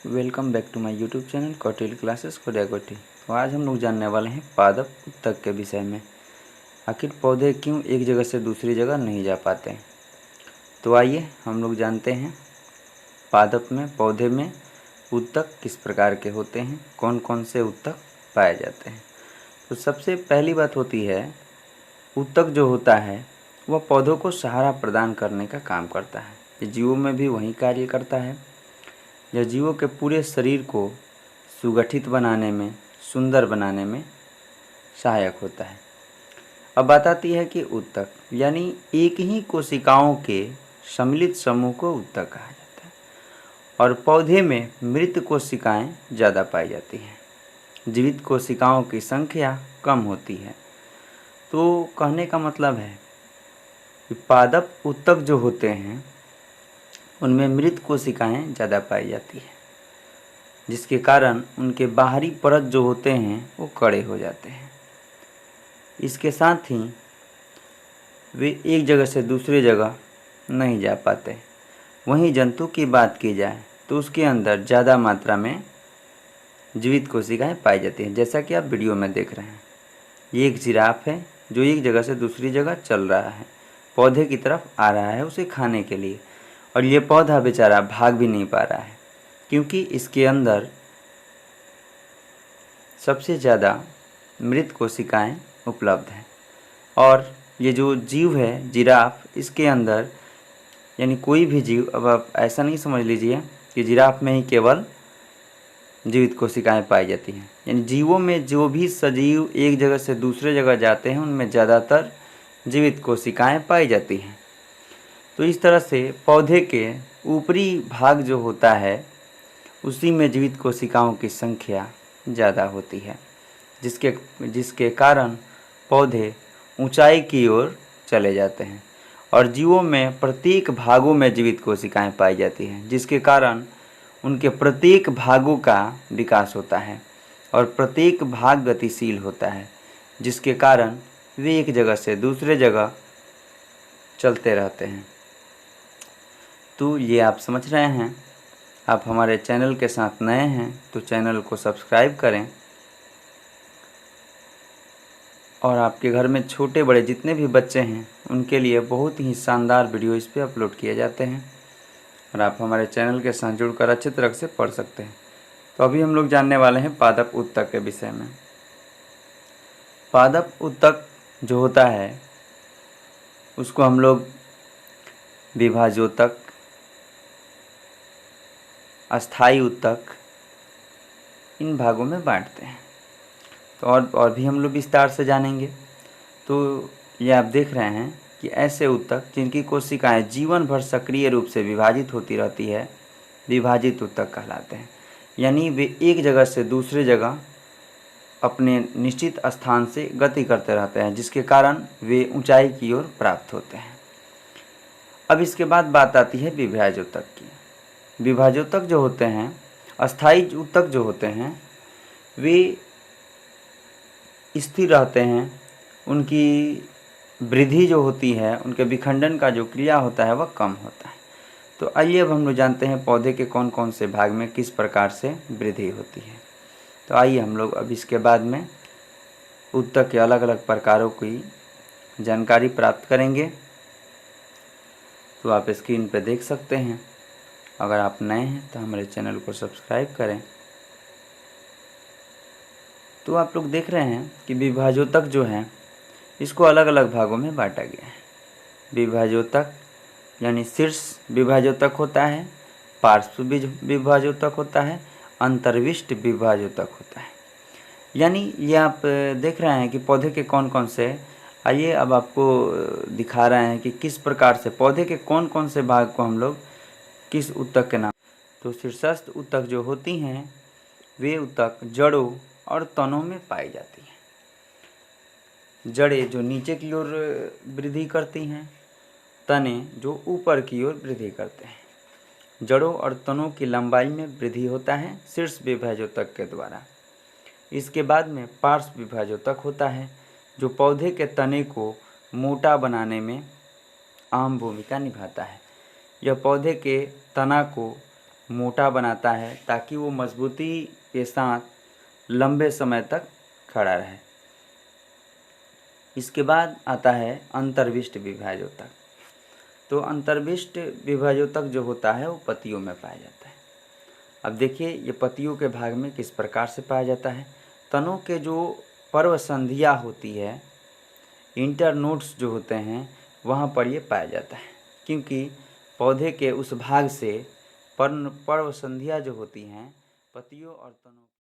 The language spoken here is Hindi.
Welcome back to my YouTube channel Kautilya classes Koti. तो आज हम लोग जानने वाले हैं पादप उत्तक के विषय में। आखिर पौधे क्यों एक जगह से दूसरी जगह नहीं जा पाते हैं। तो आइए हम लोग जानते हैं पादप में पौधे में उत्तक किस प्रकार के होते हैं, कौन कौन से उत्तक पाए जाते हैं। तो सबसे पहली बात होती है, उत्तक जो होता है वह पौधों को सहारा प्रदान करने का काम करता है। ये जीवों में भी वही कार्य करता है। यह जीवों के पूरे शरीर को सुगठित बनाने में, सुंदर बनाने में सहायक होता है। अब बात आती है कि उत्तक यानी एक ही कोशिकाओं के सम्मिलित समूह को उत्तक कहा जाता है। और पौधे में मृत कोशिकाएं ज़्यादा पाई जाती हैं, जीवित कोशिकाओं की संख्या कम होती है। तो कहने का मतलब है कि पादप उत्तक जो होते हैं उनमें मृत कोशिकाएं ज़्यादा पाई जाती है, जिसके कारण उनके बाहरी परत जो होते हैं वो कड़े हो जाते हैं। इसके साथ ही वे एक जगह से दूसरी जगह नहीं जा पाते। वहीं जंतु की बात की जाए तो उसके अंदर ज़्यादा मात्रा में जीवित कोशिकाएं पाई जाती हैं। जैसा कि आप वीडियो में देख रहे हैं, ये एक जिराफ है जो एक जगह से दूसरी जगह चल रहा है, पौधे की तरफ आ रहा है उसे खाने के लिए। और ये पौधा बेचारा भाग भी नहीं पा रहा है, क्योंकि इसके अंदर सबसे ज़्यादा मृत कोशिकाएं उपलब्ध हैं। और ये जो जीव है जिराफ, इसके अंदर यानी कोई भी जीव, अब आप ऐसा नहीं समझ लीजिए कि जिराफ में ही केवल जीवित कोशिकाएं पाई जाती हैं। यानी जीवों में जो भी सजीव एक जगह से दूसरे जगह जाते हैं उनमें ज़्यादातर जीवित कोशिकाएं पाई जाती हैं। तो इस तरह से पौधे के ऊपरी भाग जो होता है उसी में जीवित कोशिकाओं की संख्या ज़्यादा होती है, जिसके कारण पौधे ऊंचाई की ओर चले जाते हैं। और जीवों में प्रत्येक भागों में जीवित कोशिकाएं पाई जाती हैं, जिसके कारण उनके प्रत्येक भागों का विकास होता है और प्रत्येक भाग गतिशील होता है, जिसके कारण वे एक जगह से दूसरे जगह चलते रहते हैं। तो ये आप समझ रहे हैं। आप हमारे चैनल के साथ नए हैं तो चैनल को सब्सक्राइब करें, और आपके घर में छोटे बड़े जितने भी बच्चे हैं उनके लिए बहुत ही शानदार वीडियो इस पे अपलोड किए जाते हैं, और आप हमारे चैनल के साथ जुड़कर अच्छे तरह से पढ़ सकते हैं। तो अभी हम लोग जानने वाले हैं पादप उत्तक के विषय में। पादप उत्तक जो होता है उसको हम लोग विभाजोतक, अस्थाई उत्तक, इन भागों में बांटते हैं। तो और भी हम लोग विस्तार से जानेंगे। तो ये आप देख रहे हैं कि ऐसे उत्तक जिनकी कोशिकाएं जीवन भर सक्रिय रूप से विभाजित होती रहती है, विभाजित उत्तक कहलाते हैं। यानी वे एक जगह से दूसरे जगह अपने निश्चित स्थान से गति करते रहते हैं, जिसके कारण वे ऊंचाई की ओर प्राप्त होते हैं। अब इसके बाद बात आती है विभाजोतक की। विभाजोतक जो होते हैं, अस्थाई उत्तक जो होते हैं, वे स्थिर रहते हैं। उनकी वृद्धि जो होती है, उनके विखंडन का जो क्रिया होता है वह कम होता है। तो आइए अब हम लोग जानते हैं पौधे के कौन कौन से भाग में किस प्रकार से वृद्धि होती है। तो आइए हम लोग अब इसके बाद में उत्तक के अलग अलग प्रकारों की जानकारी प्राप्त करेंगे। तो आप स्क्रीन पर देख सकते हैं। अगर आप नए हैं तो हमारे चैनल को सब्सक्राइब करें। तो आप लोग देख रहे हैं कि विभाजोतक जो है इसको अलग अलग भागों में बांटा गया है। विभाजोतक यानी शीर्ष विभाजोतक होता है, पार्श्व विभाजोतक होता है, अंतर्विष्ट विभाजोतक होता है। यानी ये आप देख रहे हैं कि पौधे के कौन कौन से, आइए अब आपको दिखा रहे हैं कि किस प्रकार से पौधे के कौन कौन से भाग को हम लोग किस उत्तक के नाम। तो शीर्षस्थ उत्तक जो होती हैं वे उत्तक जड़ों और तनों में पाई जाती हैं। जड़ें जो नीचे की ओर वृद्धि करती हैं, तने जो ऊपर की ओर वृद्धि करते हैं। जड़ों और तनों की लंबाई में वृद्धि होता है शीर्ष विभाजोतक के द्वारा। इसके बाद में पार्श्व विभाजोतक होता है, जो पौधे के तने को मोटा बनाने में अहम भूमिका निभाता है। यह पौधे के तना को मोटा बनाता है ताकि वो मजबूती के साथ लंबे समय तक खड़ा रहे। इसके बाद आता है अंतर्विष्ट विभाजोतक। तो अंतर्विष्ट विभाजोतक जो होता है वो पत्तियों में पाया जाता है। अब देखिए ये पत्तियों के भाग में किस प्रकार से पाया जाता है। तनों के जो पर्व संधियाँ होती है, इंटरनोड्स जो होते हैं, वहाँ पर ये पाया जाता है, क्योंकि पौधे के उस भाग से पर्व संधियाँ जो होती हैं पत्तियों और तनों